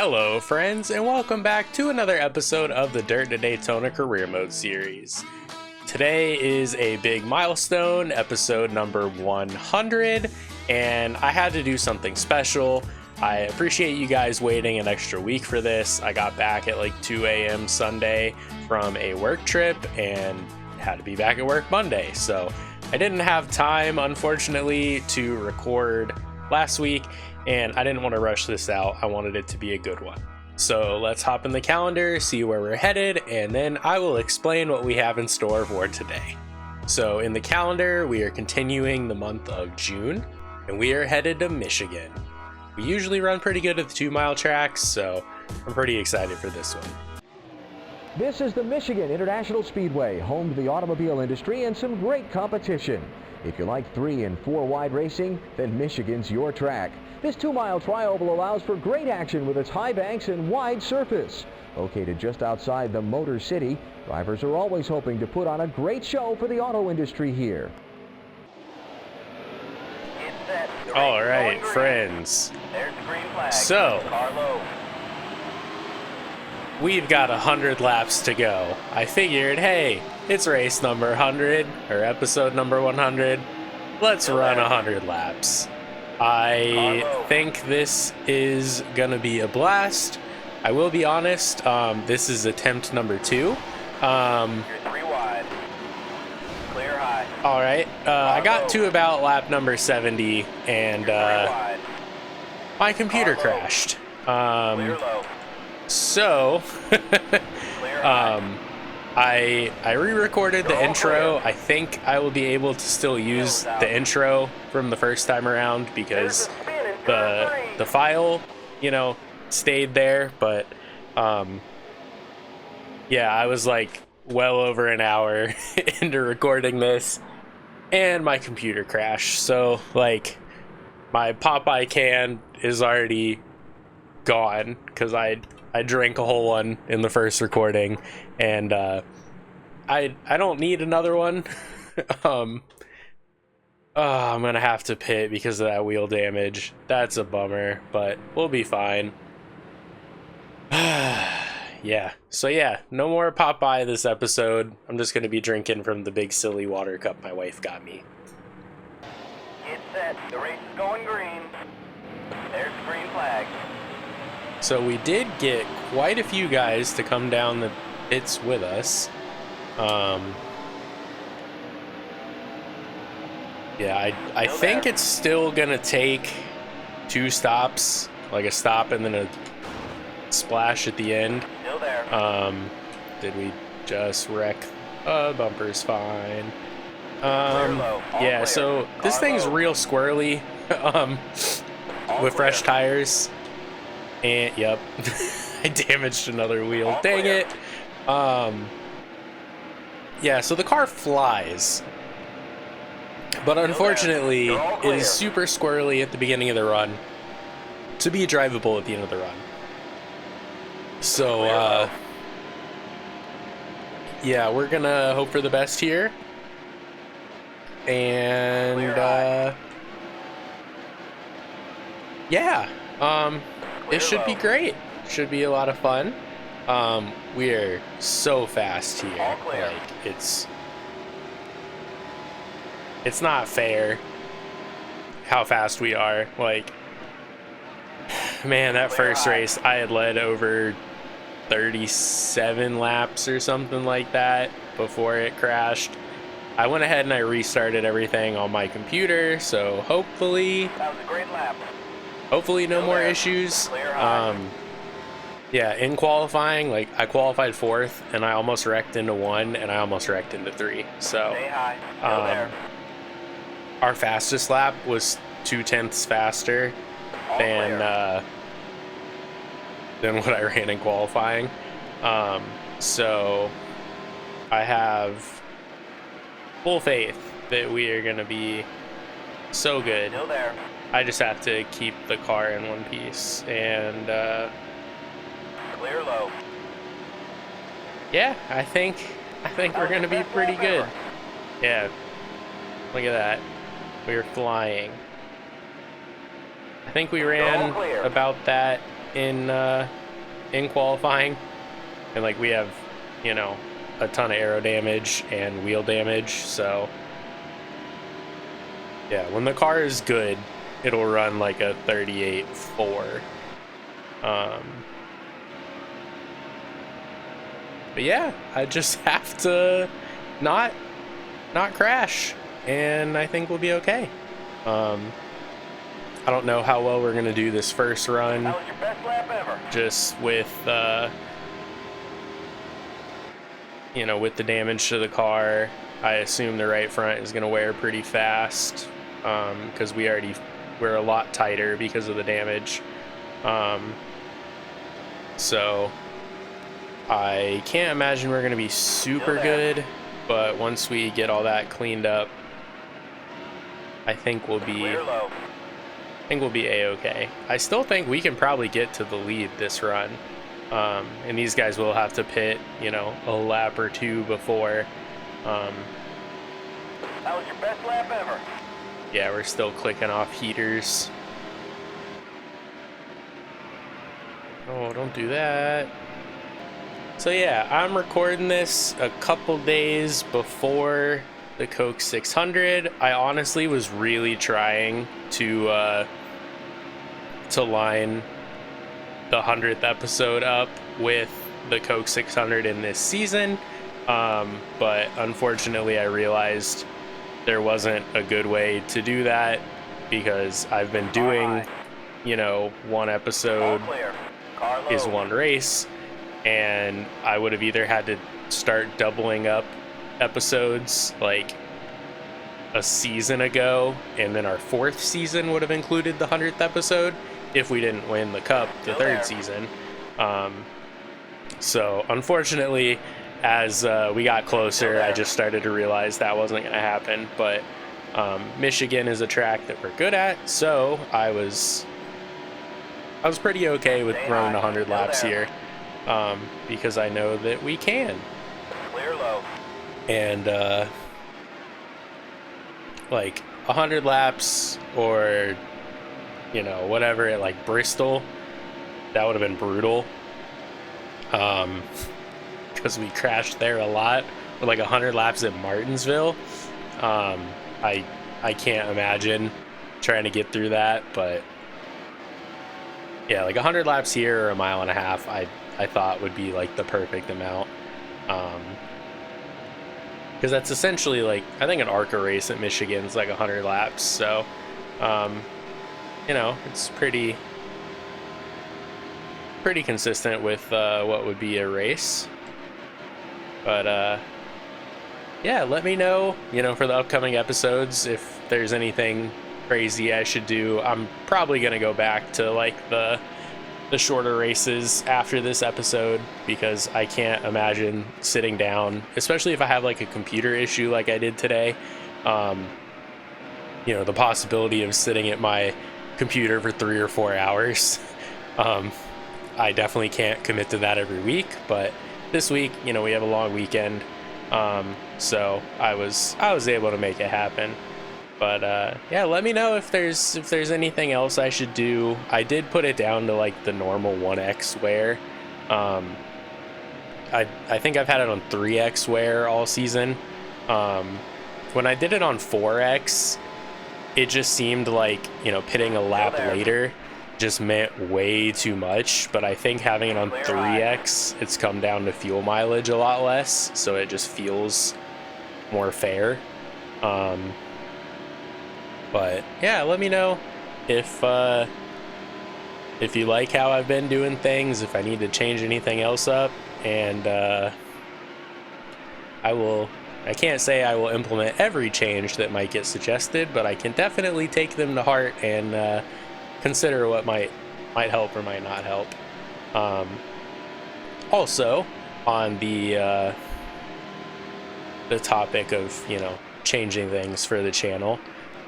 Hello friends, and welcome back to another episode of the Dirt to Daytona Career Mode series. Today is a big milestone, episode number 100, and I had to do something special. I appreciate you guys waiting an extra week for this. I got back at like 2 a.m. Sunday from a work trip and had to be back at work Monday, so I didn't have time, unfortunately, to record last week, and I didn't want to rush this out. I wanted it to be a good one. So let's hop in the calendar, see where we're headed, and then I will explain what we have in store for today. So in the calendar, we are continuing the month of June, and we are headed to Michigan. We usually run pretty good at the 2-mile tracks, so I'm pretty excited for this one. This is the Michigan International Speedway, home to the automobile industry and some great competition. If you like 3 and 4 wide racing, then Michigan's your track. This 2-mile trioval allows for great action with its high banks and wide surface. Located just outside the Motor City, drivers are always hoping to put on a great show for the auto industry here. All right, friends. So, we've got 100 laps to go. I figured, hey, it's race number 100, or episode number 100. Let's run 100 laps. I think this is gonna be a blast. I will be honest, this is attempt number 2. You're 3 wide. Clear high. All right, I got to about lap number 70, and my computer crashed. Clear low. So, I re-recorded the intro. I think I will be able to still use the intro from the first time around because the file, you know, stayed there. But yeah, I was like well over an hour into recording this, and my computer crashed. So like, my Popeye can is already gone because I drank a whole one in the first recording, and I don't need another one. I'm gonna have to pit because of that wheel damage. That's a bummer, but we'll be fine. Yeah, so yeah, no more Popeye this episode. I'm just gonna be drinking from the big silly water cup my wife got me. Get set. The race is going green. There's the green flag. So we did get quite a few guys to come down the pits with us. Yeah, I think it's still gonna take 2 stops, like a stop and then a splash at the end. Still there. Did we just wreck? Bumper's fine. Yeah, so this thing's real squirrely, with fresh tires. And yep, I damaged another wheel. Dang it. Yeah, so the car flies, but unfortunately it is super squirrely at the beginning of the run to be drivable at the end of the run. So yeah, we're gonna hope for the best here, and yeah, it should be great. Should be a lot of fun. We are so fast here. Like, it's not fair how fast we are. Like, man, that first race I had led over 37 laps or something like that before it crashed. I went ahead and I restarted everything on my computer, so hopefully That was a great lap. hopefully no more issues. Yeah, in qualifying, like, I qualified 4th and I almost wrecked into 1 and I almost wrecked into 3. So Stay high. Still there. our fastest lap was 0.2 faster than what I ran in qualifying. So I have full faith that we are gonna be so good. Still there. I just have to keep the car in one piece, and Clear low. yeah, I think we're gonna be pretty good. Yeah, look at that, we're flying. I think we ran about that in qualifying, and like we have, you know, a ton of aero damage and wheel damage, so yeah, when the car is good, it'll run like a 38.4. But yeah, I just have to not crash, and I think we'll be okay. I don't know how well we're gonna do this first run. That was your best lap ever. Just with you know, with the damage to the car, I assume the right front is gonna wear pretty fast, because we're a lot tighter because of the damage. So I can't imagine we're gonna be super good, but once we get all that cleaned up, I think we'll be a-okay. I still think we can probably get to the lead this run, and these guys will have to pit, you know, a lap or two before. That was your best lap ever. Yeah, we're still clicking off heaters. Oh, don't do that. So yeah, I'm recording this a couple days before the Coke 600. I honestly was really trying to line the 100th episode up with the Coke 600 in this season, but unfortunately I realized there wasn't a good way to do that, because I've been doing, you know, one episode is one race, and I would have either had to start doubling up episodes like a season ago, and then our 4th season would have included the 100th episode if we didn't win the cup the 3rd season. So unfortunately, as we got closer, I just started to realize that wasn't going to happen. But Michigan is a track that we're good at, so I was pretty okay with running 100 laps here, because I know that we can. Clear low. And like 100 laps, or you know, whatever at like Bristol, that would have been brutal, because we crashed there a lot. Or like 100 laps at Martinsville, I can't imagine trying to get through that. But yeah, like 100 laps here or a mile and a half, I thought would be like the perfect amount, because that's essentially like, I think an ARCA race at Michigan is like 100 laps, so you know, it's pretty consistent with what would be a race. But yeah, let me know, you know, for the upcoming episodes, if there's anything crazy I should do. I'm probably gonna go back to like the shorter races after this episode, because I can't imagine sitting down, especially if I have like a computer issue like I did today. You know, the possibility of sitting at my computer for 3 or 4 hours, I definitely can't commit to that every week. But this week, you know, we have a long weekend, so I was able to make it happen. But yeah, let me know if there's anything else I should do. I did put it down to like the normal 1x wear. I think I've had it on 3x wear all season. When I did it on 4x, it just seemed like, you know, pitting a lap later just meant way too much. But I think having it on 3x, it's come down to fuel mileage a lot less, so it just feels more fair. But yeah, let me know if you like how I've been doing things, if I need to change anything else up, and I can't say I will implement every change that might get suggested, but I can definitely take them to heart and consider what might help or might not help. Also, on the topic of, you know, changing things for the channel,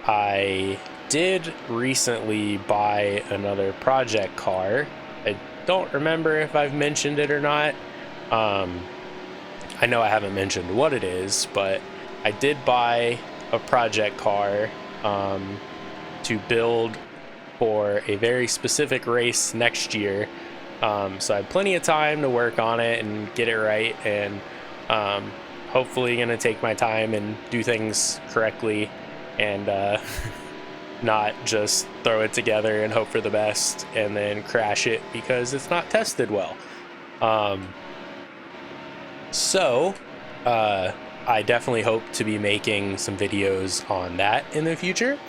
I did recently buy another project car. I don't remember if I've mentioned it or not. I know I haven't mentioned what it is, but I did buy a project car to build for a very specific race next year. So I have plenty of time to work on it and get it right, and hopefully going to take my time and do things correctly, and not just throw it together and hope for the best and then crash it because it's not tested well. So I definitely hope to be making some videos on that in the future.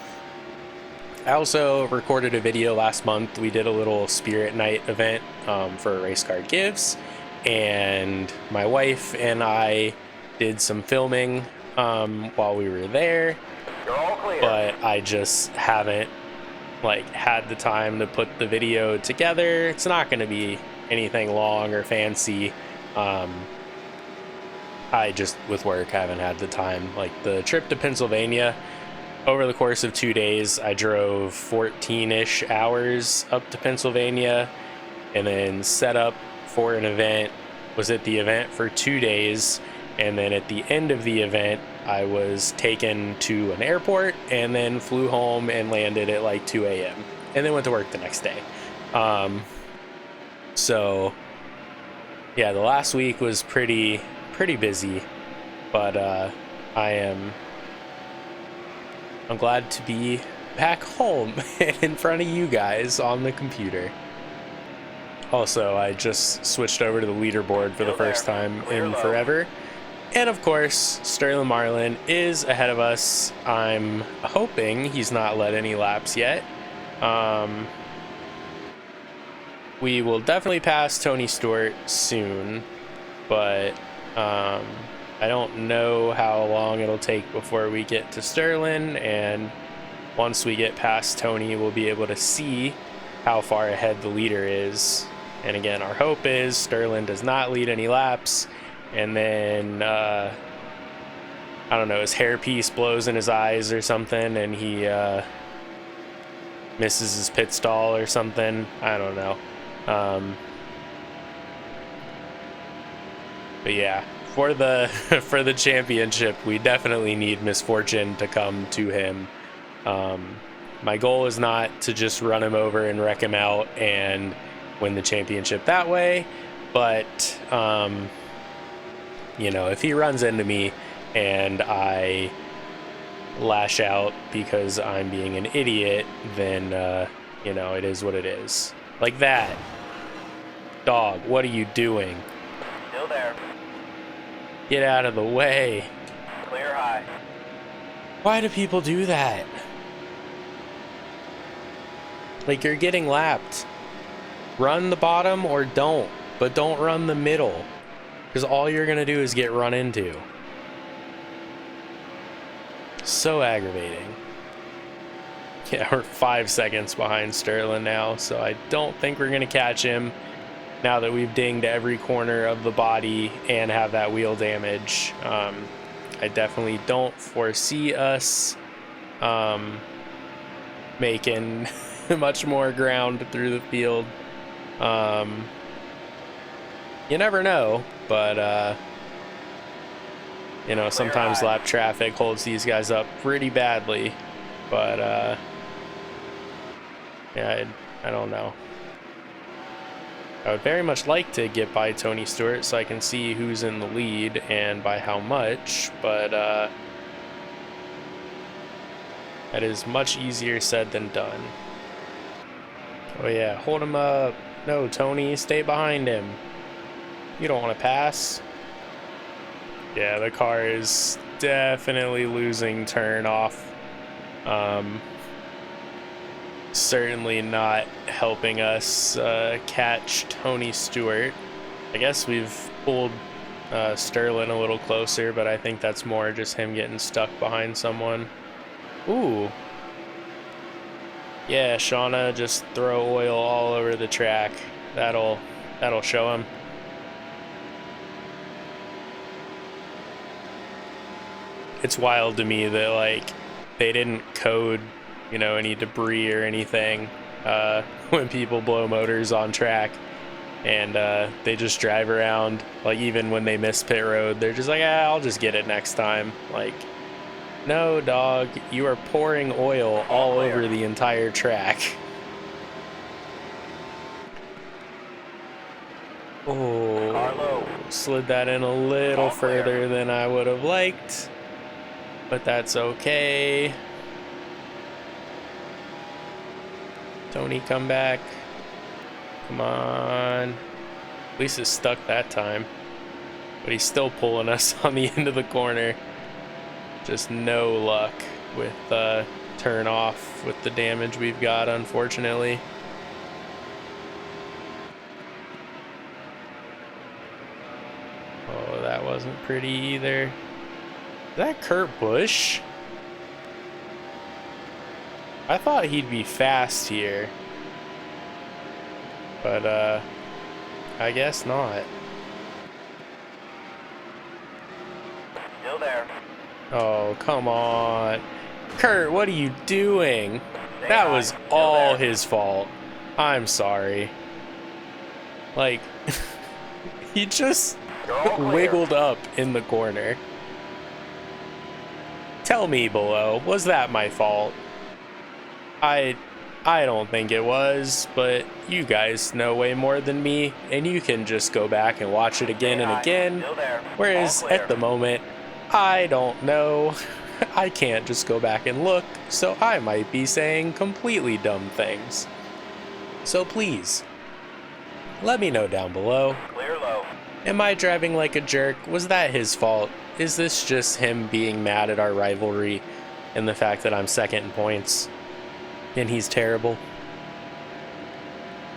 I also recorded a video last month. We did a little spirit night event for Racekor Gives, and my wife and I did some filming while we were there. You're all clear. But I just haven't had the time to put the video together. It's not going to be anything long or fancy. I just, with work, haven't had the time. Like the trip to Pennsylvania, over the course of 2 days, I drove 14-ish hours up to Pennsylvania and then set up for an event, was at the event for 2 days, and then at the end of the event, I was taken to an airport and then flew home and landed at like 2 a.m. and then went to work the next day. So yeah, the last week was pretty busy, but I'm glad to be back home and in front of you guys on the computer. Also, I just switched over to the leaderboard for the first time in forever. And of course, Sterling Marlin is ahead of us. I'm hoping he's not led any laps yet. We will definitely pass Tony Stewart soon, but I don't know how long it'll take before we get to Sterling, and once we get past Tony, we'll be able to see how far ahead the leader is. And again, our hope is Sterling does not lead any laps, and then I don't know, his hairpiece blows in his eyes or something, and he misses his pit stall or something. I don't know. But yeah, for the championship, we definitely need misfortune to come to him. My goal is not to just run him over and wreck him out and win the championship that way, but you know, if he runs into me and I lash out because I'm being an idiot, then you know, it is what it is. Like that. Dog, what are you doing? Still there. Get out of the way. Clear high. Why do people do that? Like, you're getting lapped. Run the bottom or don't, but don't run the middle, because all you're gonna do is get run into. So aggravating. Yeah, we're 5 seconds behind Sterling now, so I don't think we're gonna catch him now that we've dinged every corner of the body and have that wheel damage. I definitely don't foresee us making much more ground through the field. You never know, but you know, sometimes lap traffic holds these guys up pretty badly, but yeah, I don't know. I would very much like to get by Tony Stewart so I can see who's in the lead and by how much, but that is much easier said than done. Oh yeah, hold him up. No, Tony, stay behind him. You don't want to pass. Yeah, the car is definitely losing turn off. Certainly not helping us catch Tony Stewart. I guess we've pulled Sterling a little closer, but I think that's more just him getting stuck behind someone. Ooh. Yeah, Shauna, just throw oil all over the track. That'll show him. It's wild to me that, like, they didn't code, you know, any debris or anything when people blow motors on track, and they just drive around. Like, even when they miss pit road, they're just like, I'll just get it next time. Like, no, dog, you are pouring oil all over the entire track. Oh, Car low. slid that in a little All clear. further than I would have liked, but that's okay. Tony, come back. Come on. At least it's stuck that time. But he's still pulling us on the end of the corner. Just no luck with turn off with the damage we've got, unfortunately. Oh, that wasn't pretty either. Is that Kurt Busch? I thought he'd be fast here. But, I guess not. Still there. Oh, come on. Kurt, what are you doing? Stay That high. was Still all there. his fault. I'm sorry. Like, he just You're all clear. wiggled up in the corner. Tell me below, was that my fault? I don't think it was, but you guys know way more than me, and you can just go back and watch it again Stay and high. again. Still there. Whereas All clear. at the moment, I don't know. I can't just go back and look, so I might be saying completely dumb things. So please, let me know down below. Clear low. Am I driving like a jerk? Was that his fault? Is this just him being mad at our rivalry and the fact that I'm second in points and he's terrible?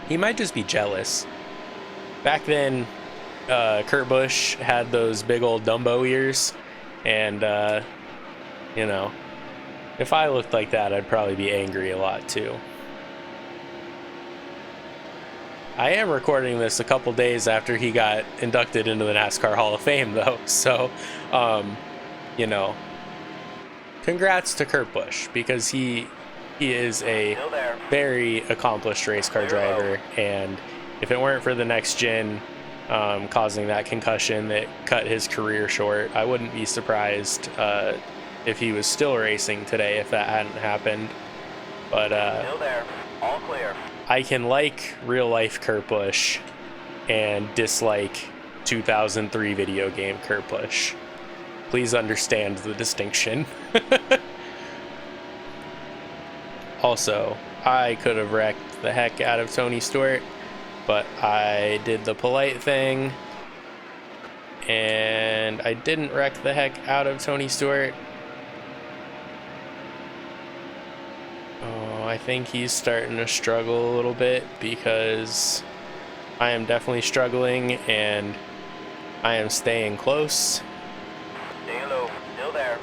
He might just be jealous. Back then, Kurt Busch had those big old Dumbo ears, and you know, if I looked like that, I'd probably be angry a lot too. I am recording this a couple days after he got inducted into the NASCAR Hall of Fame, though, so you know, congrats to Kurt Busch, because he is a Still there. very accomplished race car driver, and if it weren't for the next gen causing that concussion that cut his career short, I wouldn't be surprised if he was still racing today if that hadn't happened. But Still there. All clear. I can like real life Kurt Busch and dislike 2003 video game Kurt Busch. Please understand the distinction. Also, I could have wrecked the heck out of Tony Stewart, but I did the polite thing, and I didn't wreck the heck out of Tony Stewart. Oh, I think he's starting to struggle a little bit, because I am definitely struggling, and I am staying close. Stay low. Still there.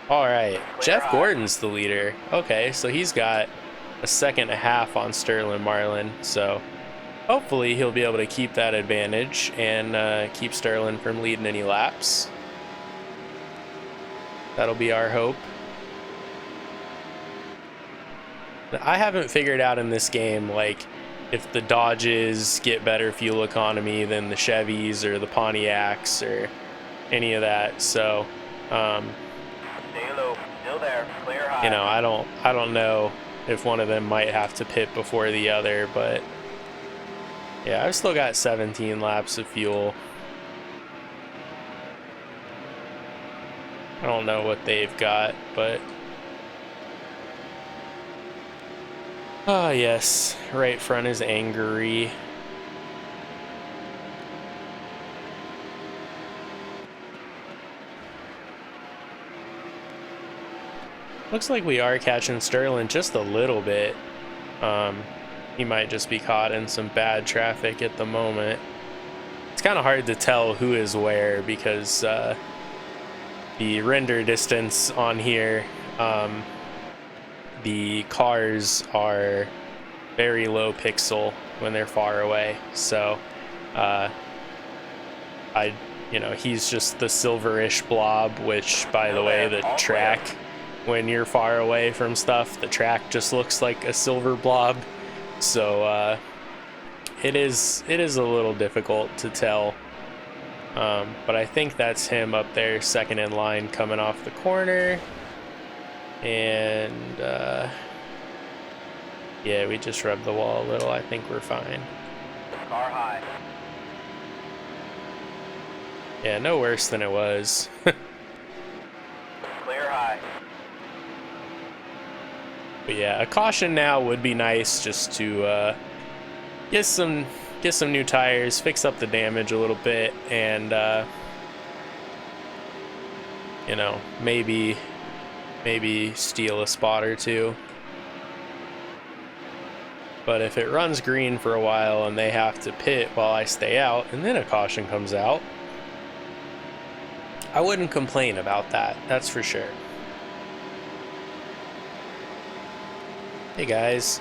All right, Jeff high. Gordon's the leader. Okay, so he's got a second and a half on Sterling Marlin, so hopefully he'll be able to keep that advantage and keep Sterling from leading any laps. That'll be our hope. I haven't figured out in this game, like, if the Dodges get better fuel economy than the Chevys or the Pontiacs or any of that, so Stay low. Still there. Clear high. you know, I don't know if one of them might have to pit before the other, but yeah, I've still got 17 laps of fuel. I don't know what they've got, but ah, yes, right front is angry. Looks like we are catching Sterling just a little bit. He might just be caught in some bad traffic at the moment. It's kind of hard to tell who is where, because the render distance on here, the cars are very low pixel when they're far away. So he's just the silverish blob, which, by the way, the track, when you're far away from stuff, the track just looks like a silver blob. So it is a little difficult to tell, but I think that's him up there, second in line, coming off the corner. And yeah, we just rubbed the wall a little. I think we're fine. Car high. Yeah, no worse than it was. Clear high. But yeah, a caution now would be nice, just to get some new tires, fix up the damage a little bit, and you know, maybe steal a spot or two. But if it runs green for a while and they have to pit while I stay out and then a caution comes out, I wouldn't complain about that, that's for sure. Hey guys.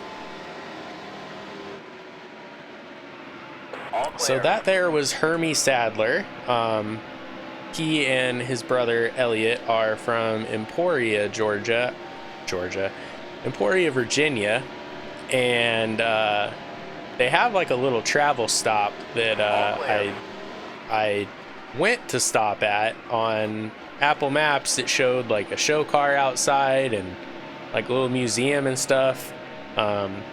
All clear. So that there was Hermie Sadler. He and his brother Elliot are from Emporia, Emporia, Virginia, and they have like a little travel stop that I went to stop at. On Apple Maps it showed like a show car outside and like a little museum and stuff. I'm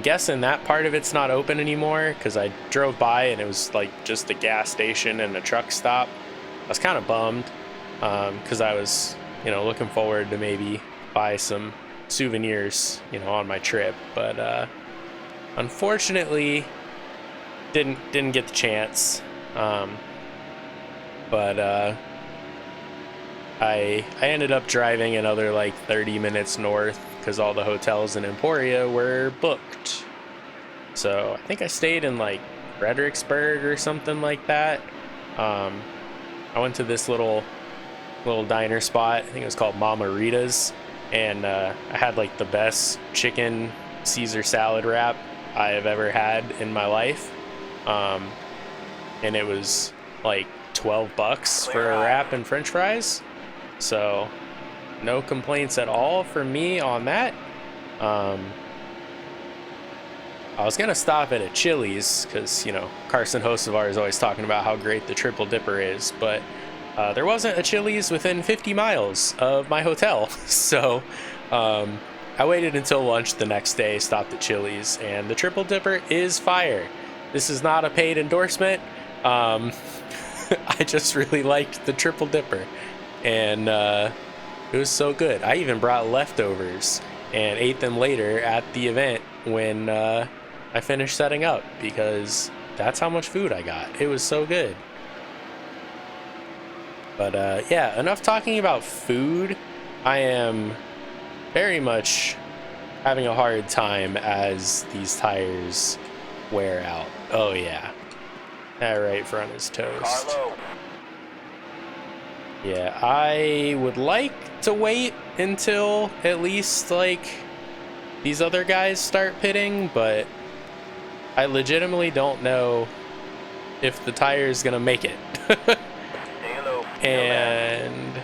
guessing that part of it's not open anymore, because I drove by and it was like just a gas station and a truck stop. I was kind of bummed, because I was, you know, looking forward to maybe buy some souvenirs, you know, on my trip, but unfortunately didn't get the chance. But I ended up driving another like 30 minutes north because all the hotels in Emporia were booked. So I think I stayed in like Fredericksburg or something like that. I went to this little diner spot. I think it was called Mama Rita's, and I had like the best chicken Caesar salad wrap I have ever had in my life. And it was like $12 for a wrap and french fries. So no complaints at all for me on that. I was gonna stop at a Chili's because, you know, Carson Hocevar is always talking about how great the Triple Dipper is, but there wasn't a Chili's within 50 miles of my hotel. So I waited until lunch the next day, stopped at Chili's, and the Triple Dipper is fire. This is not a paid endorsement. I just really liked the Triple Dipper, and it was so good. I even brought leftovers and ate them later at the event when I finished setting up, because that's how much food I got. It was so good. But yeah, enough talking about food. I am very much having a hard time as these tires wear out. Oh yeah, that right front is toast. Carlo. Yeah, I would like to wait until at least like these other guys start pitting, but I legitimately don't know if the tire is gonna make it. And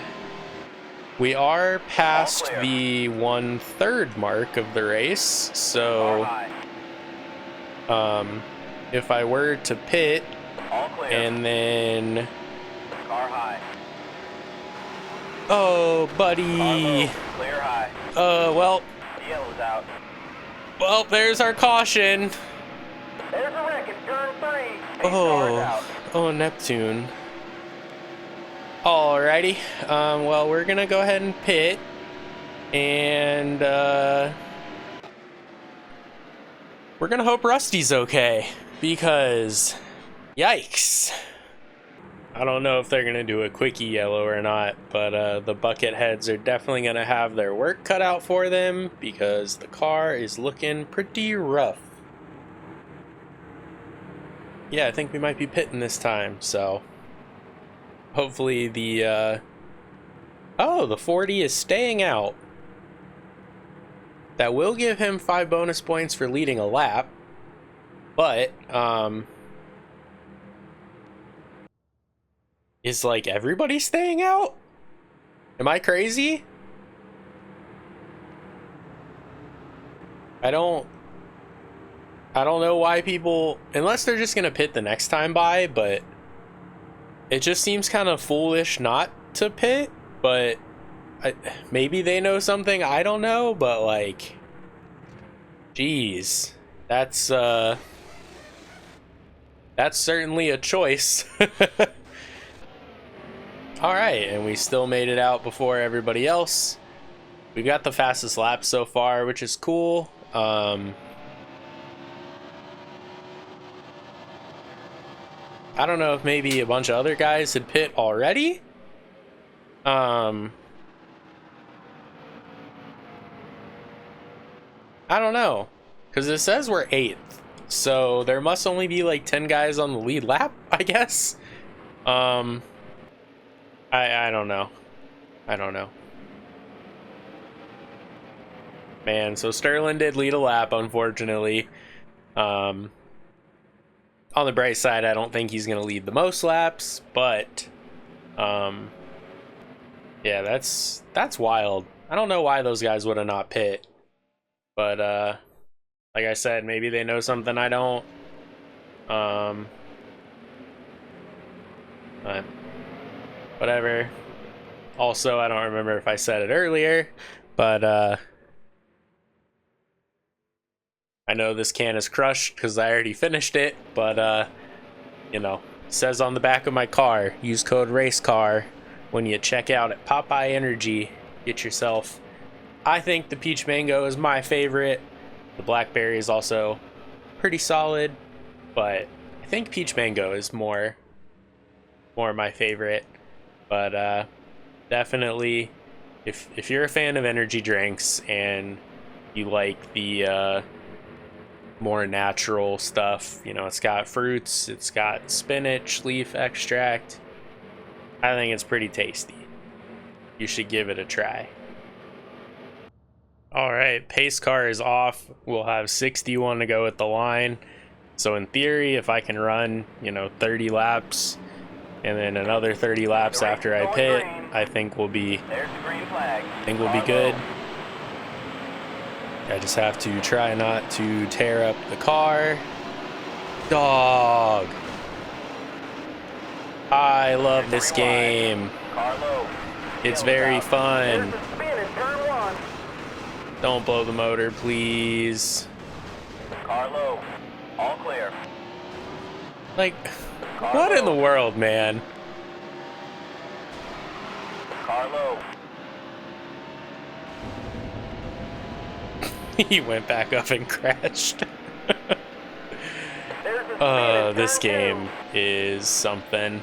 we are past the 1/3 mark of the race, so if I were to pit and then oh buddy, well, there's our caution. There's a wreck in turn 3. Oh Neptune. Alrighty, well, we're gonna go ahead and pit, and we're gonna hope Rusty's okay, because yikes. I don't know if they're gonna do a quickie yellow or not, but the bucket heads are definitely gonna have their work cut out for them, because the car is looking pretty rough. Yeah, I think we might be pitting this time, so hopefully the the 40 is staying out. That will give him 5 bonus points for leading a lap, but is like everybody staying out? Am I crazy? I don't know why people, unless they're just gonna pit the next time by, but it just seems kind of foolish not to pit. But maybe they know something I don't know, but like, geez, that's certainly a choice. All right, and we still made it out before everybody else. We've got the fastest lap so far, which is cool. I don't know if maybe a bunch of other guys had pit already. I don't know, because it says we're 8th, so there must only be like 10 guys on the lead lap, I guess. I don't know. I don't know. Man, so Sterling did lead a lap, unfortunately. On the bright side, I don't think he's going to lead the most laps, but yeah, that's wild. I don't know why those guys would have not pit, but like I said, maybe they know something I don't. But whatever. Also, I don't remember if I said it earlier, but I know this can is crushed because I already finished it, but you know, it says on the back of my car, use code Racekor when you check out at Popeye Energy. Get yourself, I think the peach mango is my favorite. The blackberry is also pretty solid, but I think peach mango is more my favorite. But definitely, if you're a fan of energy drinks and you like the more natural stuff, you know, it's got fruits, it's got spinach leaf extract, I think it's pretty tasty. You should give it a try. All right, pace car is off. We'll have 61 to go at the line. So in theory, if I can run, you know, 30 laps and then another 30 laps after I pit, I think we'll be good. I just have to try not to tear up the car. Dog. I love this game. It's very fun. Don't blow the motor, please. Carlo, all clear. Like, what in the world, man? Carlo. He went back up and crashed. This game is something.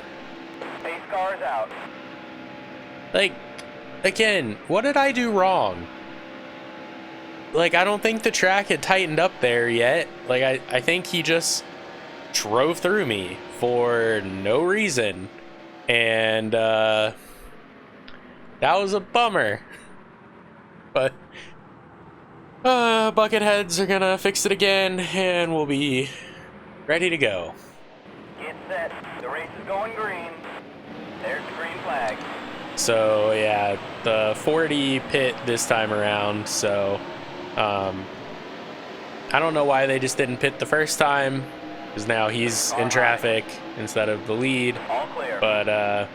Pace car's out. Like, again, what did I do wrong? Like, I don't think the track had tightened up there yet. Like, I think he just drove through me for no reason. And, that was a bummer. But, Bucketheads are gonna fix it again, and we'll be ready to go. Get set. The race is going green. There's the green flag. So, yeah, the 40 pit this time around, so... I don't know why they just didn't pit the first time, because now he's in traffic instead of the lead. All clear. But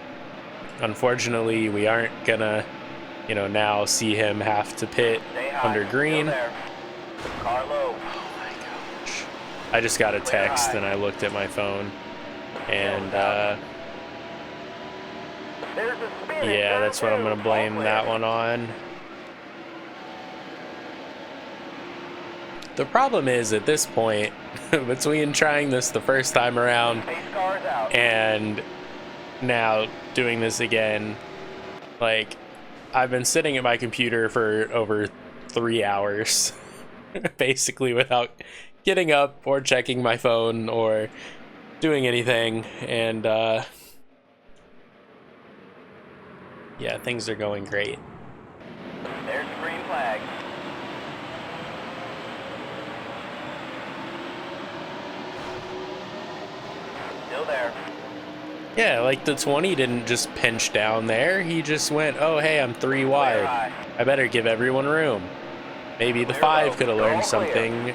unfortunately, we aren't gonna, you know, now see him have to pit under green. Carlo. Oh my gosh! I just got a text and I looked at my phone, and yeah, that's what I'm gonna blame that one on. The problem is, at this point, between trying this the first time around and now doing this again, like, I've been sitting at my computer for over 3 hours, basically, without getting up or checking my phone or doing anything, and yeah, things are going great. There's the green flag. Still there. Yeah, like the 20 didn't just pinch down there. He just went, oh, hey, I'm 3 wide. I better give everyone room. Maybe the 5 could have learned something,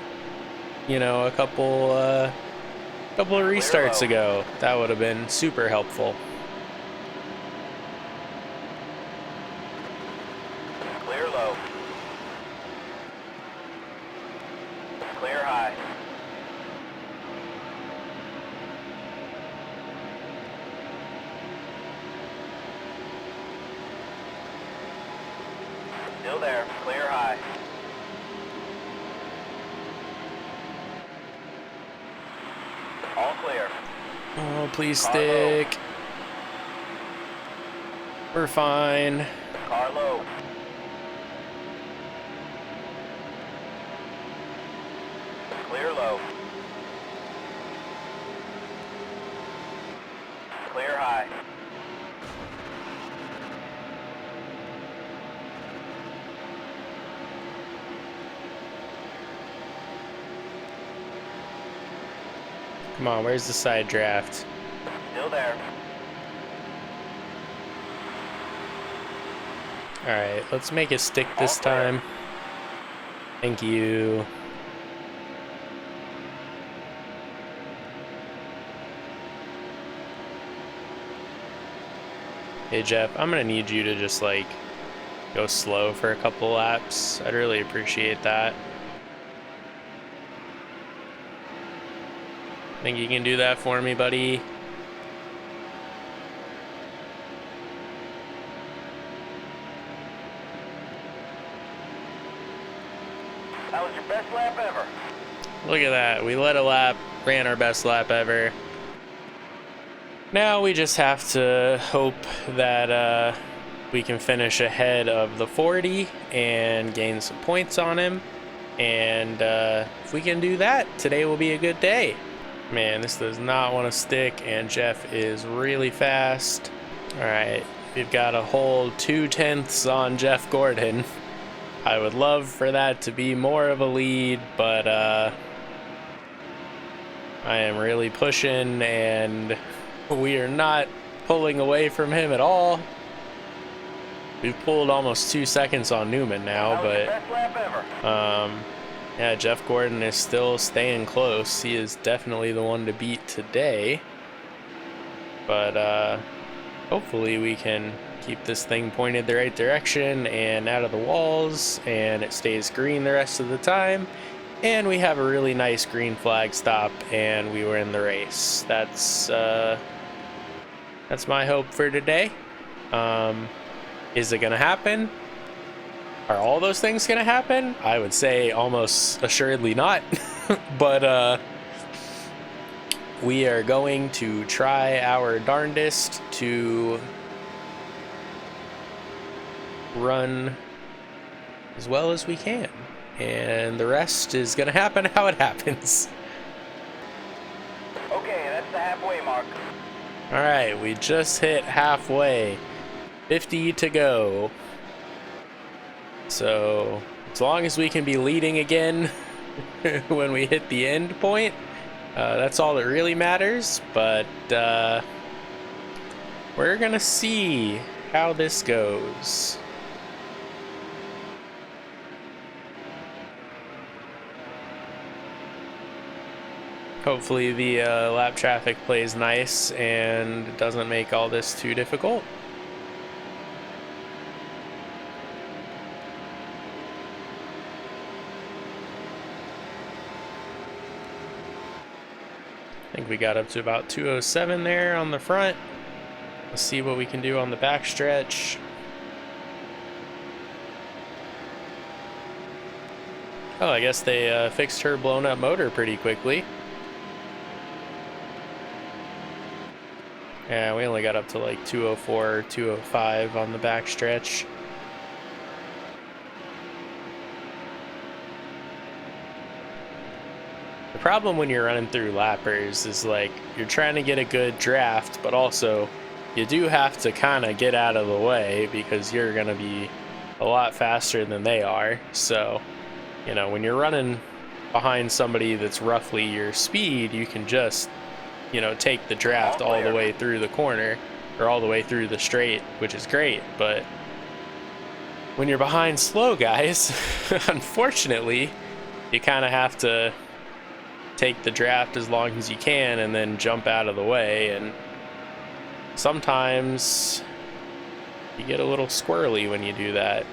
you know, a couple of restarts ago. That would have been super helpful. Clear low. Clear high. there. Clear high. All clear. Oh, please Car stick. We're fine. Car low. Clear low. Clear high. Come on, where's the side draft? Still there. Alright, let's make it stick this All clear. time. Thank you. Hey Jeff, I'm gonna need you to just like go slow for a couple laps. I'd really appreciate that. Think you can do that for me, buddy? That was your best lap ever. Look at that. We led a lap, ran our best lap ever. Now we just have to hope that we can finish ahead of the 40 and gain some points on him. And if we can do that, today will be a good day. Man, this does not want to stick, and Jeff is really fast. All right, we've got a whole 2/10 on Jeff Gordon. I would love for that to be more of a lead, but I am really pushing, and we are not pulling away from him at all. We've pulled almost 2 seconds on Newman now, That was your but best lap ever. yeah, Jeff Gordon is still staying close. He is definitely the one to beat today. But hopefully we can keep this thing pointed the right direction and out of the walls, and it stays green the rest of the time. And we have a really nice green flag stop, and we win the race. That's my hope for today. Is it gonna happen? Are all those things gonna happen? I would say almost assuredly not. But we are going to try our darndest to run as well as we can, and the rest is gonna happen how it happens. Okay, that's the halfway mark. All right, we just hit halfway. 50 to go. So as long as we can be leading again when we hit the end point, that's all that really matters. But we're gonna see how this goes. Hopefully the lap traffic plays nice and doesn't make all this too difficult. I think we got up to about 207 there on the front. Let's see what we can do on the back stretch. Oh, I guess they fixed her blown up motor pretty quickly. Yeah, we only got up to like 204, 205 on the back stretch. The problem when you're running through lappers is like you're trying to get a good draft, but also you do have to kind of get out of the way because you're going to be a lot faster than they are. So, you know, when you're running behind somebody that's roughly your speed, you can just, you know, take the draft all the way through the corner or all the way through the straight, which is great. But when you're behind slow guys, unfortunately, you kind of have to take the draft as long as you can and then jump out of the way, and sometimes you get a little squirrely when you do that.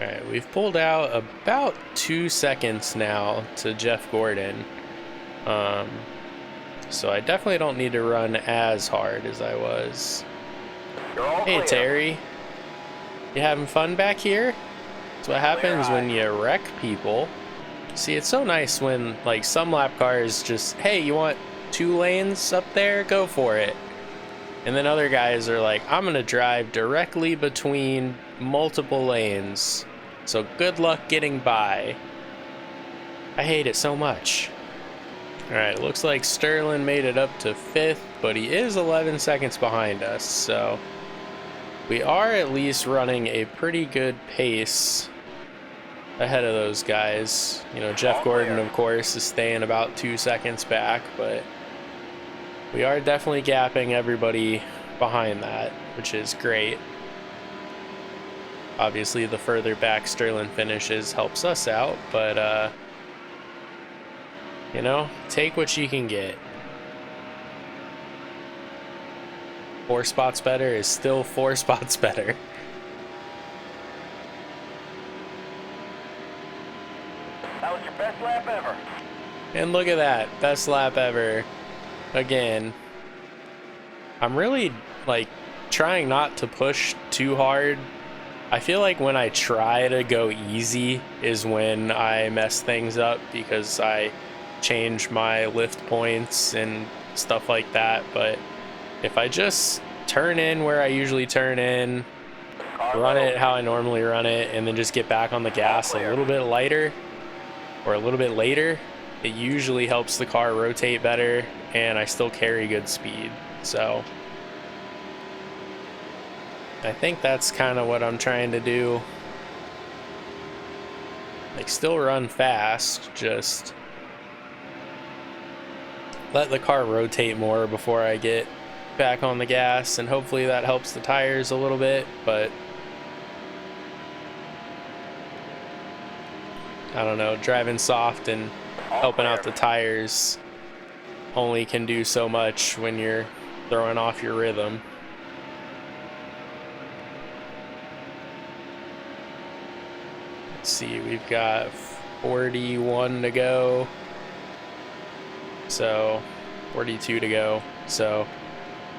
Alright, we've pulled out about 2 seconds now to Jeff Gordon. so I definitely don't need to run as hard as I was. You're all Hey clear. Terry, you having fun back here? That's what happens when you wreck people. See, it's so nice when like some lap cars just, hey, you want 2 lanes up there? Go for it. And then other guys are like, I'm gonna drive directly between multiple lanes, so good luck getting by. I hate it so much. Alright, it looks like Sterling made it up to 5th, but he is 11 seconds behind us, so we are at least running a pretty good pace ahead of those guys. You know, Jeff Gordon, of course, is staying about 2 seconds back, but we are definitely gapping everybody behind that, which is great. Obviously, the further back Sterling finishes helps us out, but, you know, take what you can get. 4 spots better is still 4 spots better. That was your best lap ever. And look at that, best lap ever. Again, I'm really like trying not to push too hard. I feel like when I try to go easy is when I mess things up, because I change my lift points and stuff like that. But if I just turn in where I usually turn in, run it how I normally run it, and then just get back on the gas a little bit lighter or a little bit later, it usually helps the car rotate better, and I still carry good speed. So I think that's kind of what I'm trying to do. Like, still run fast, just let the car rotate more before I get back on the gas, and hopefully that helps the tires a little bit. But I don't know, driving soft and helping out the tires only can do so much when you're throwing off your rhythm. Let's see, we've got 41 to go, so 42 to go. So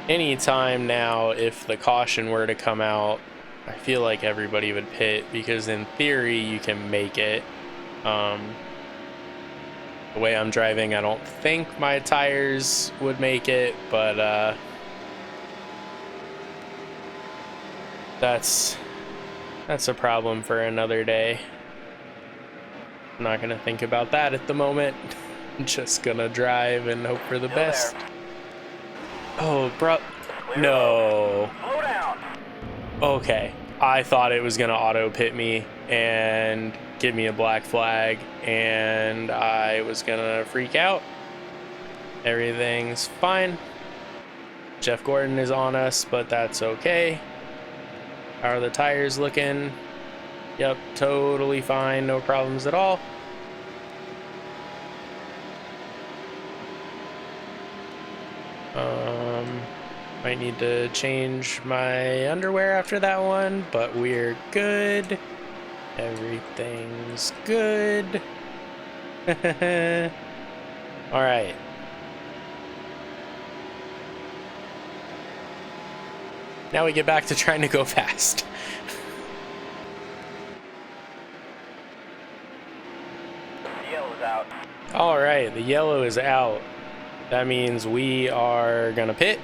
anytime now, if the caution were to come out, I feel like everybody would pit, because in theory you can make it. The way I'm driving, I don't think my tires would make it, but that's a problem for another day. I'm not gonna think about that at the moment. I'm just gonna drive and hope for the best. Oh, bro, no. Slow down. Okay, I thought it was gonna auto pit me and give me a black flag, and I was gonna freak out. Everything's fine. Jeff Gordon is on us, but that's okay. How are the tires looking? Yep, totally fine, no problems at all. Might need to change my underwear after that one, but we're good. Everything's good. All right. Now we get back to trying to go fast. The yellow's out. All right, the yellow is out. That means we are gonna pit.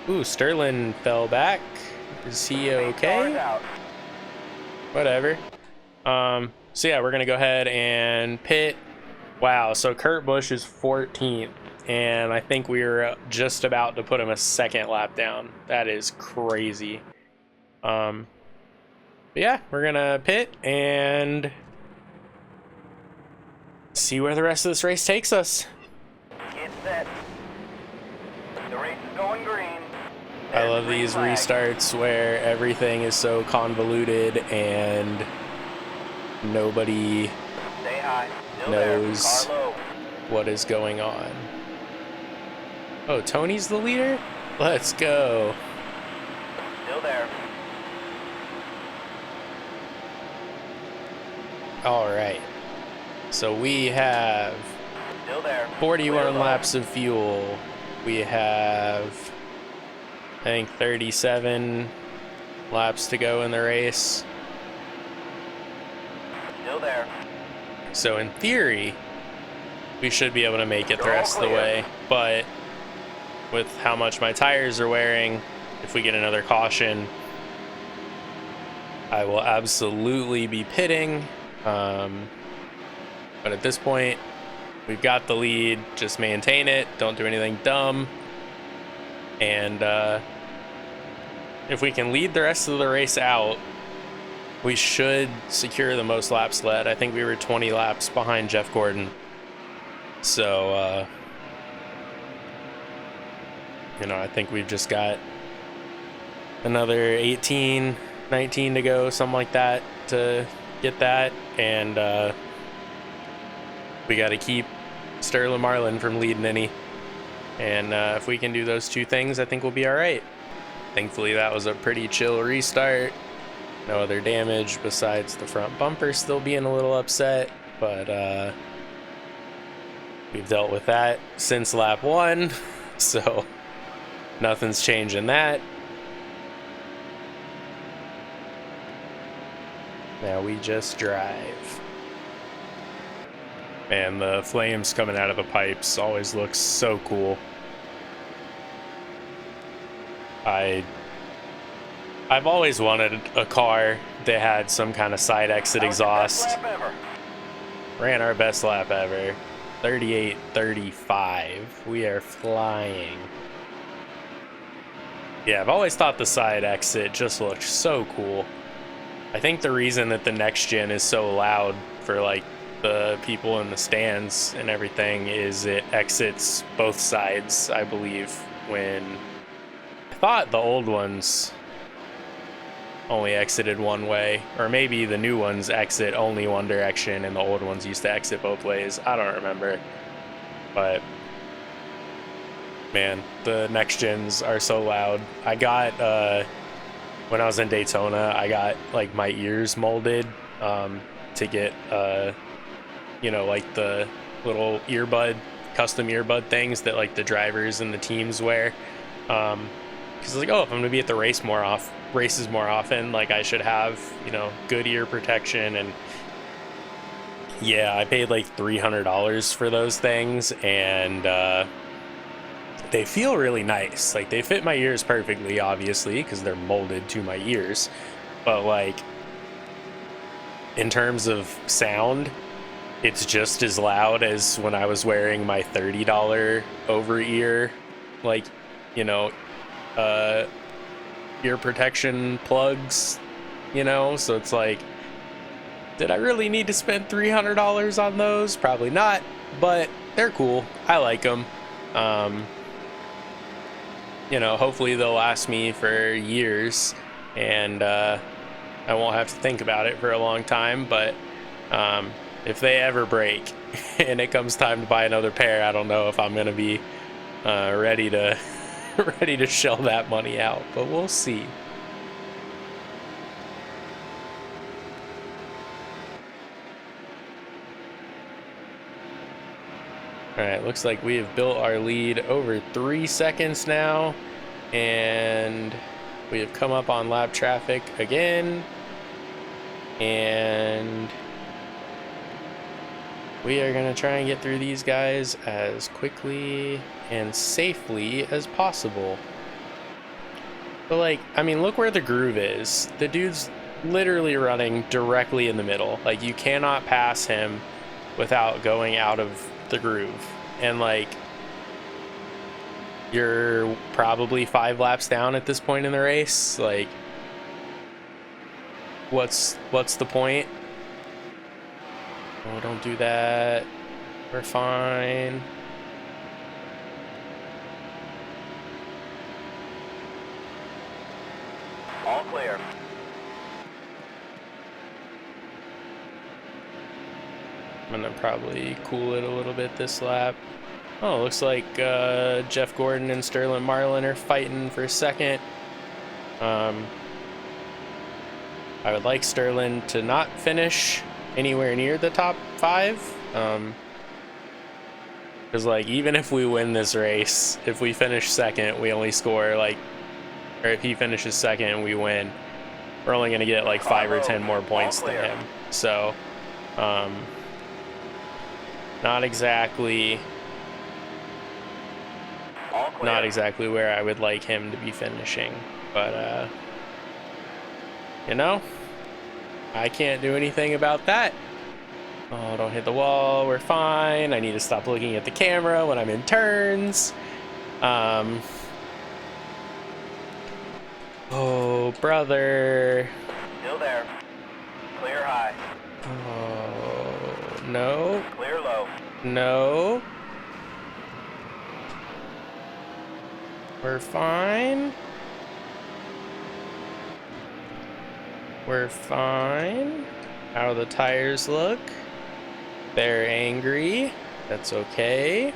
Ooh, Sterling fell back. Is he okay? Out. Whatever. So yeah, we're gonna go ahead and pit. Wow, so Kurt Busch is 14th, and I think we were just about to put him a second lap down. That is crazy. But yeah, we're gonna pit and see where the rest of this race takes us. Get set. The race is going green. I love these restarts where everything is so convoluted and nobody Stay high. Still knows there. Car low. what is going on. Oh, Tony's the leader? Let's go. Still there. All right. So we have Still there. 41 Clear low. laps of fuel. We have, I think, 37 laps to go in the race. Still there. So in theory, we should be able to make it the rest of the way. But with how much my tires are wearing, if we get another caution, I will absolutely be pitting. But at this point, we've got the lead. Just maintain it. Don't do anything dumb. And if we can lead the rest of the race out, we should secure the most laps led. I think we were 20 laps behind Jeff Gordon. So, you know, I think we've just got another 18, 19 to go, something like that, to get that. And we got to keep Sterling Marlin from leading any. And if we can do those two things, I think we'll be all right. Thankfully, that was a pretty chill restart. No other damage besides the front bumper still being a little upset. But we've dealt with that since lap 1. So nothing's changing that. Now we just drive. Man, the flames coming out of the pipes always looks so cool. I've always wanted a car that had some kind of side exit exhaust. Ran our best lap ever. 38:35. We are flying. Yeah, I've always thought the side exit just looked so cool. I think the reason that the next gen is so loud for like the people in the stands and everything is it exits both sides, I believe, when I thought the old ones only exited one way, or maybe the new ones exit only one direction and the old ones used to exit both ways. I don't remember. But man, the next gens are so loud. I got when I was in Daytona, I got like my ears molded to get you know, like the little earbud, custom earbud things that like the drivers and the teams wear. Because like, oh, if I'm gonna be at the races more often, like I should have, you know, good ear protection. And yeah, I paid like $300 for those things, and they feel really nice. Like they fit my ears perfectly, obviously, because they're molded to my ears. But like in terms of sound, it's just as loud as when I was wearing my $30 over ear, like, you know, ear protection plugs, you know. So it's like, did I really need to spend $300 on those? Probably not, but they're cool. I like them. You know, hopefully they'll last me for years, and I won't have to think about it for a long time. But if they ever break and it comes time to buy another pair, I don't know if I'm gonna be ready to shell that money out, but we'll see. All right, looks like we have built our lead over 3 seconds now, and we have come up on lap traffic again, and we are gonna try and get through these guys as quickly and safely as possible. But like, I mean, look where the groove is. The dude's literally running directly in the middle. Like, you cannot pass him without going out of the groove. And like, you're probably 5 laps down at this point in the race. Like, what's the point? Oh, don't do that. We're fine. All clear. I'm gonna probably cool it a little bit this lap. Oh, looks like Jeff Gordon and Sterling Marlin are fighting for second. I would like Sterling to not finish anywhere near the top 5. Because, like, even if we win this race, if we finish second, we only score, like, or if he finishes second and we win, we're only going to get, like, 5 or 10 more points than him. So, not exactly where I would like him to be finishing. But, you know, I can't do anything about that. Oh, don't hit the wall. We're fine. I need to stop looking at the camera when I'm in turns. Oh, brother. Still there. Clear high. Oh, no. Clear low. No. We're fine. We're fine. How do the tires look? They're angry. That's okay.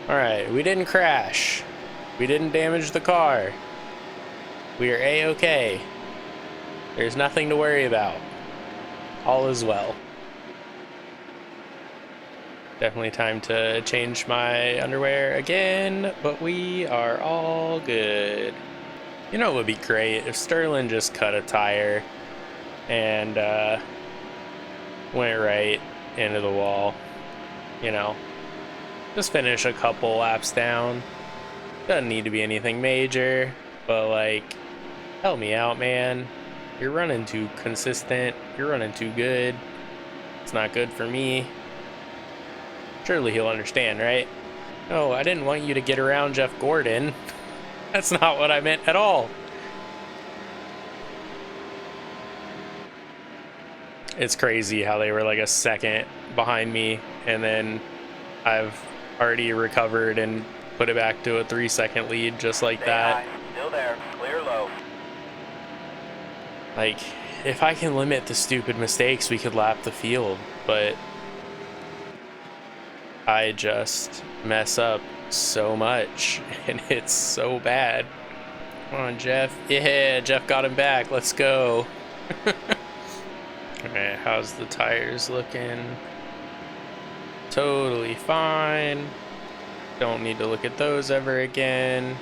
Alright, we didn't crash. We didn't damage the car. We are A-okay. There's nothing to worry about. All is well. Definitely time to change my underwear again, but we are all good. You know, it would be great if Sterling just cut a tire and went right into the wall. You know, just finish a couple laps down. Doesn't need to be anything major, but like, help me out, man. You're running too consistent. You're running too good. It's not good for me. Surely he'll understand, right? No, I didn't want you to get around Jeff Gordon. That's not what I meant at all. It's crazy how they were like a second behind me, and then I've already recovered and put it back to a 3-second lead just like that. Still there. Clear low. Like, if I can limit the stupid mistakes, we could lap the field, but I just mess up so much, and it's so bad. Come on, Jeff. Yeah, Jeff got him back. Let's go. Alright, how's the tires looking? Totally fine. Don't need to look at those ever again.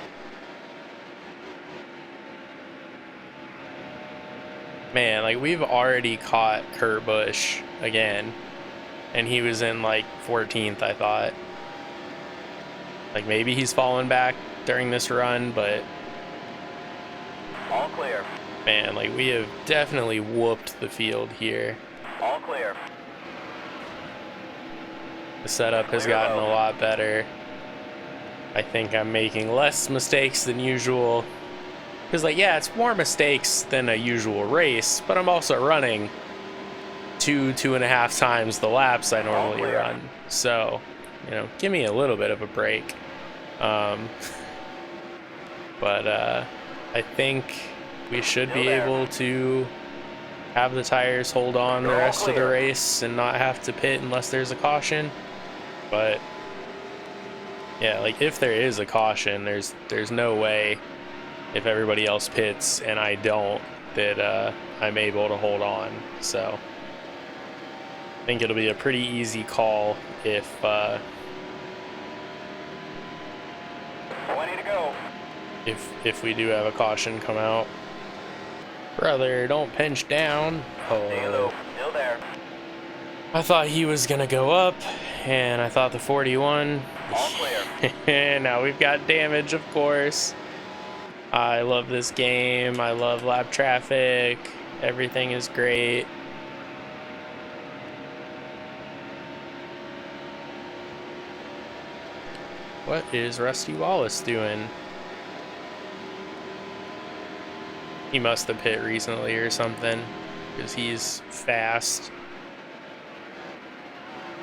Man, like, we've already caught Kurt Busch again. And he was in like 14th, I thought. Like, maybe he's fallen back during this run, but all clear. Man, like, we have definitely whooped the field here. All clear. The setup has gotten a lot better. I think I'm making less mistakes than usual. Because, like, yeah, it's more mistakes than a usual race, but I'm also running 2.5 times the laps I normally run. So, you know, give me a little bit of a break. But I think we should be able to have the tires hold on the rest of the race and not have to pit unless there's a caution. But yeah, like, if there is a caution, there's no way, if everybody else pits and I don't, that I'm able to hold on. So I think it'll be a pretty easy call if 20 to go. If we do have a caution come out. Brother, don't pinch down. Oh, still there. I thought he was gonna go up, and I thought the 41. All clear. And now we've got damage, of course. I love this game. I love lap traffic. Everything is great. What is Rusty Wallace doing? He must have hit recently or something, because he's fast.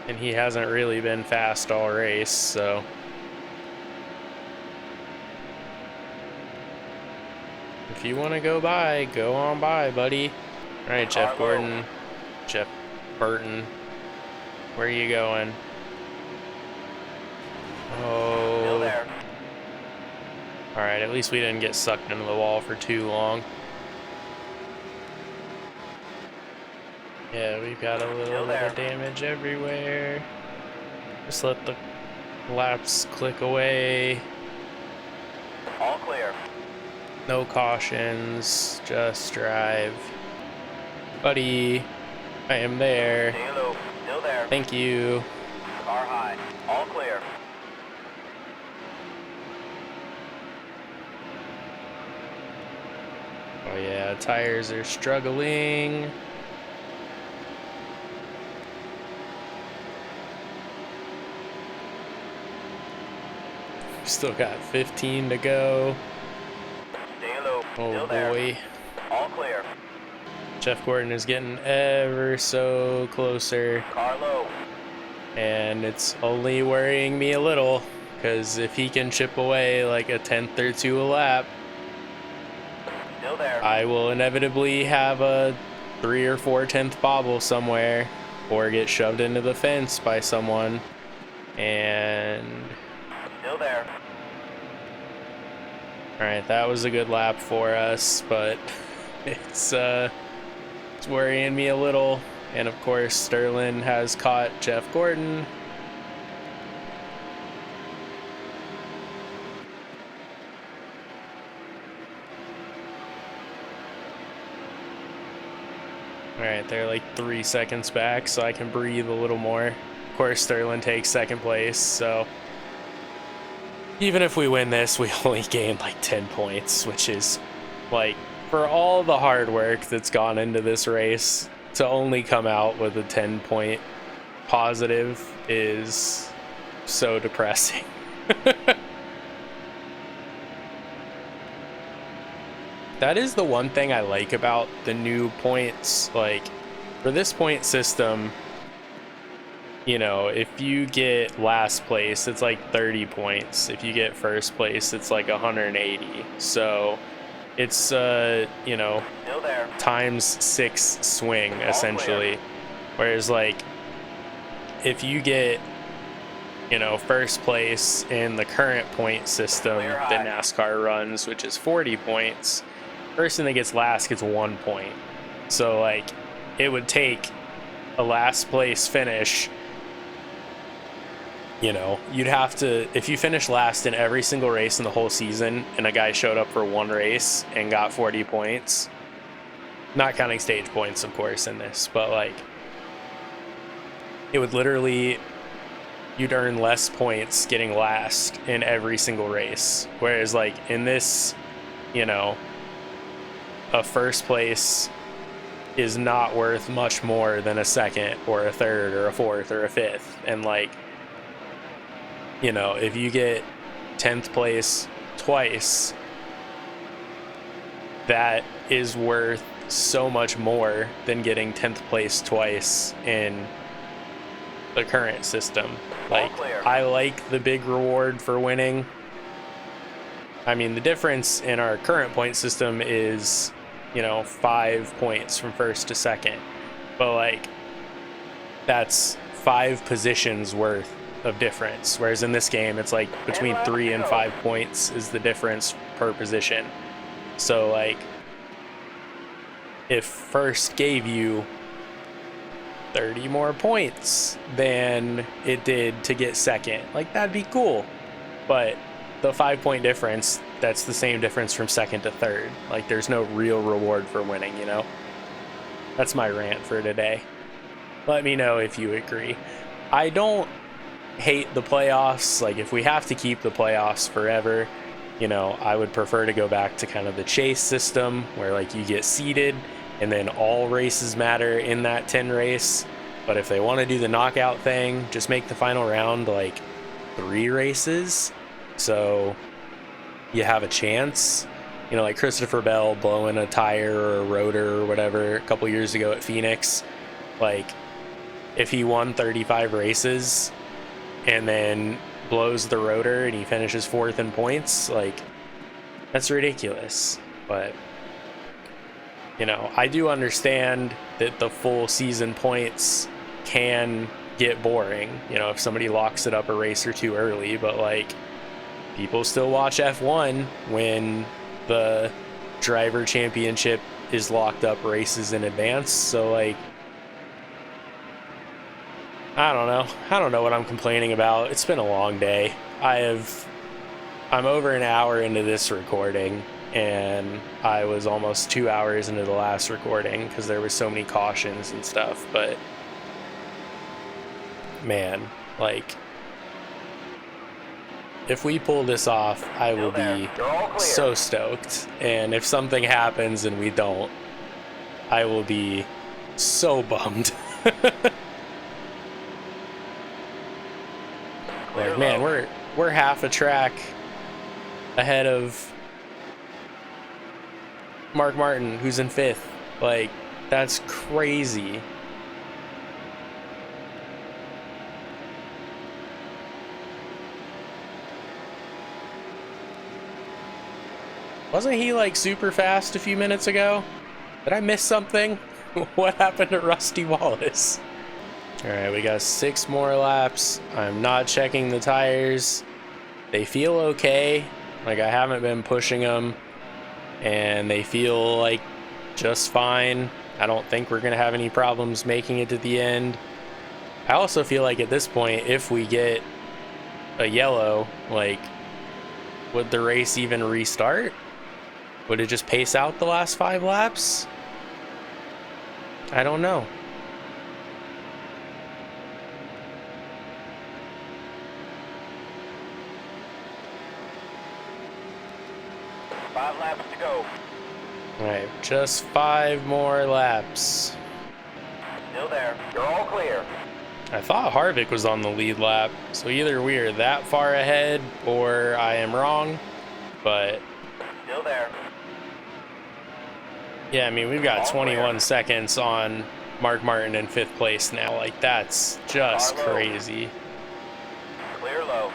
And he hasn't really been fast all race, so. If you want to go by, go on by, buddy. All right, Jeff Gordon. Jeff Burton. Where are you going? Oh. Still there. All right, at least we didn't get sucked into the wall for too long. Yeah, we've got a little bit of damage everywhere. Just let the laps click away. All clear. No cautions, just drive. Buddy, I am there. Stay low. Still there. Thank you. Car high. All clear. Oh yeah, tires are struggling. Still got 15 to go. Stay low. Oh Still there. boy. All clear. Jeff Gordon is getting ever so closer, Car low. and it's only worrying me a little, because if he can chip away like a tenth or two a lap, Still there. I will inevitably have a 3 or 4 tenth bobble somewhere, or get shoved into the fence by someone. And Still there. alright, that was a good lap for us, but it's worrying me a little. And of course, Sterling has caught Jeff Gordon. Alright, they're like 3 seconds back, so I can breathe a little more. Of course, Sterling takes second place, so even if we win this, we only gain like 10 points, which is like, for all the hard work that's gone into this race, to only come out with a 10-point positive is so depressing. That is the one thing I like about the new points. Like, for this point system, you know, if you get last place, it's like 30 points. If you get first place, it's like 180. So it's you know, Still there. times 6 swing essentially. Whereas like, if you get, you know, first place in the current point system that NASCAR runs, which is 40 points, person that gets last gets 1 point. So like, it would take a last place finish, you know, you'd have to, if you finish last in every single race in the whole season and a guy showed up for 1 race and got 40 points, not counting stage points of course in this, but like, it would literally, you'd earn less points getting last in every single race. Whereas like in this, you know, a first place is not worth much more than a second or a third or a fourth or a fifth. And like, you know, if you get 10th place twice, that is worth so much more than getting 10th place twice in the current system. Like, I like the big reward for winning. I mean, the difference in our current point system is, you know, 5 points from first to second, but like, that's 5 positions worth of difference, whereas in this game it's like between 3 and 5 points is the difference per position. So like, if first gave you 30 more points than it did to get second, like, that'd be cool. But the 5 point difference, that's the same difference from second to third. Like, there's no real reward for winning, you know? That's my rant for today. Let me know if you agree. I don't hate the playoffs. Like, if we have to keep the playoffs forever, you know, I would prefer to go back to kind of the chase system where like you get seeded and then all races matter in that 10 race. But if they want to do the knockout thing, just make the final round like 3 races, so you have a chance. You know, like Christopher Bell blowing a tire or a rotor or whatever a couple years ago at Phoenix. Like, if he won 35 races and then blows the rotor and he finishes 4th in points, like, that's ridiculous. But, you know, I do understand that the full season points can get boring, you know, if somebody locks it up a race or 2 early, but like, people still watch F1 when the driver championship is locked up races in advance. So like, I don't know. I don't know what I'm complaining about. It's been a long day. I'm over an hour into this recording, and I was almost 2 hours into the last recording because there were so many cautions and stuff. But man, like, if we pull this off, I will be so stoked. And if something happens and we don't, I will be so bummed. Like, man, we're half a track ahead of Mark Martin, who's in 5th. Like, that's crazy. Wasn't he like super fast a few minutes ago? Did I miss something? What happened to Rusty Wallace? All right, we got 6 more laps. I'm not checking the tires. They feel okay. Like, I haven't been pushing them, and they feel like just fine. I don't think we're gonna have any problems making it to the end. I also feel like at this point, if we get a yellow, like, would the race even restart? Would it just pace out the last 5 laps? I don't know. Five laps to go. Alright, just 5 more laps. Still there. You're all clear. I thought Harvick was on the lead lap, so either we are that far ahead or I am wrong, but Still there. yeah, I mean, we've got 21 seconds on Mark Martin in 5th place now. Like, that's just crazy. Clear low.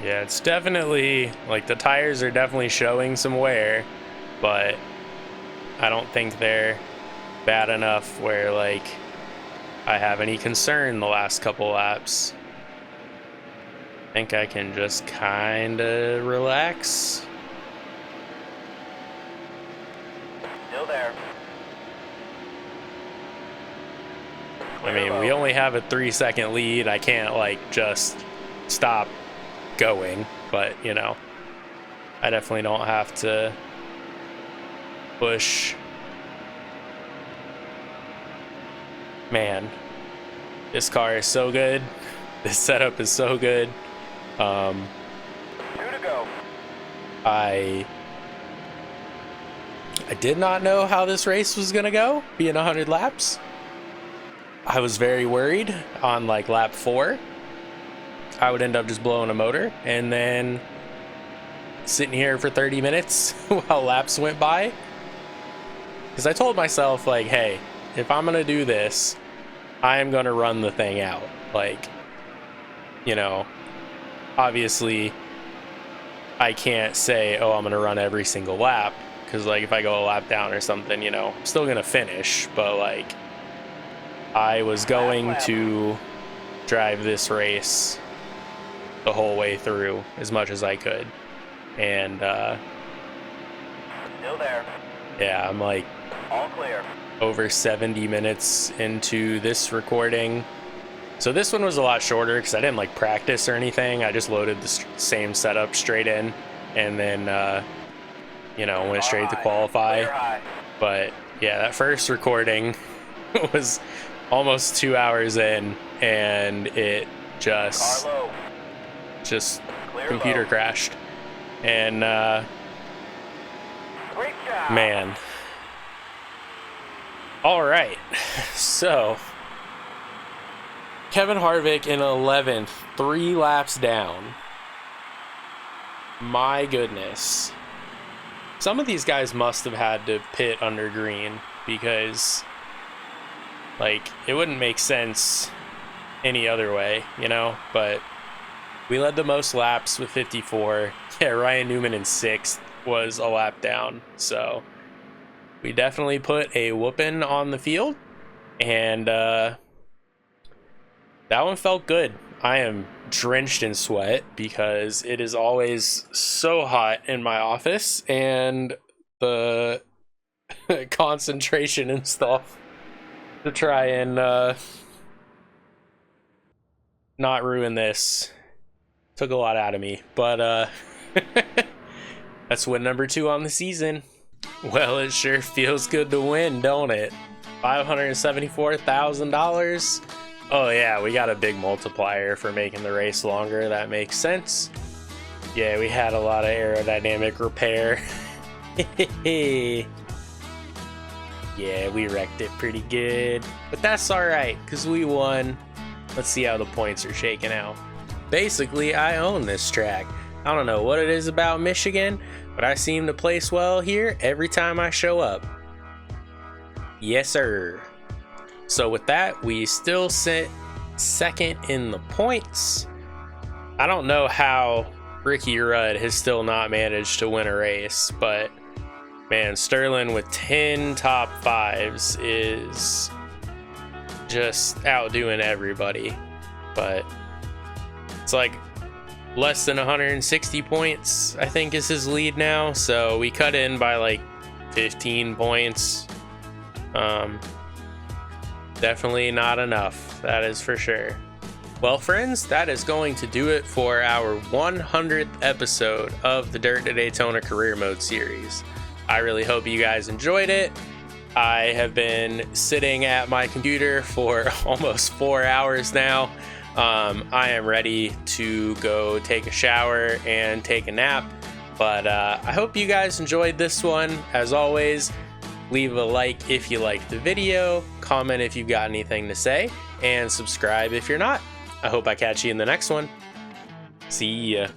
Yeah, it's definitely, like, the tires are definitely showing some wear, but I don't think they're bad enough where, like, I have any concern the last couple laps. I think I can just kind of relax. Still there. I mean, we only have a 3-second lead. I can't, like, just stop going, but, you know, I definitely don't have to push. Man, this car is so good. This setup is so good. 2 to go. I did not know how this race was gonna go, being 100 laps. I was very worried on, like, lap 4 I would end up just blowing a motor and then sitting here for 30 minutes while laps went by. Because I told myself, like, hey, if I'm gonna do this, I am gonna run the thing out. Like, you know, obviously I can't say, oh, I'm gonna run every single lap, because, like, if I go a lap down or something, you know, I'm still gonna finish. But, like, I was going to drive this race the whole way through as much as I could. And Still there. yeah, I'm like All clear. over 70 minutes into this recording. So this one was a lot shorter because I didn't, like, practice or anything. I just loaded the same setup straight in and then you know, went straight to qualify. But yeah, that first recording was almost 2 hours in, and it just computer crashed. And man, all right, so Kevin Harvick in 11th, 3 laps down. My goodness. Some of these guys must have had to pit under green because, like, it wouldn't make sense any other way, you know? But we led the most laps with 54. Yeah, Ryan Newman in 6th was a lap down. So we definitely put a whooping on the field. And that one felt good. I am drenched in sweat because it is always so hot in my office, and the concentration and stuff to try and not ruin this took a lot out of me. But that's win number 2 on the season. Well, it sure feels good to win, don't it? $574,000. Oh yeah, we got a big multiplier for making the race longer. That makes sense. Yeah, we had a lot of aerodynamic repair. Yeah, we wrecked it pretty good. But that's alright, because we won. Let's see how the points are shaking out. Basically, I own this track. I don't know what it is about Michigan, but I seem to place well here every time I show up. Yes, sir. So with that, we still sit 2nd in the points. I don't know how Ricky Rudd has still not managed to win a race, but man, Sterling with 10 top 5s is just outdoing everybody. But it's like less than 160 points, I think, is his lead now. So we cut in by like 15 points. Definitely not enough, that is for sure. Well, friends, that is going to do it for our 100th episode of the Dirt to Daytona Career Mode series. I really hope you guys enjoyed it. I have been sitting at my computer for almost 4 hours now. I am ready to go take a shower and take a nap, but I hope you guys enjoyed this one. As always, leave a like if you liked the video, comment if you've got anything to say, and subscribe if you're not. I hope I catch you in the next one. See ya.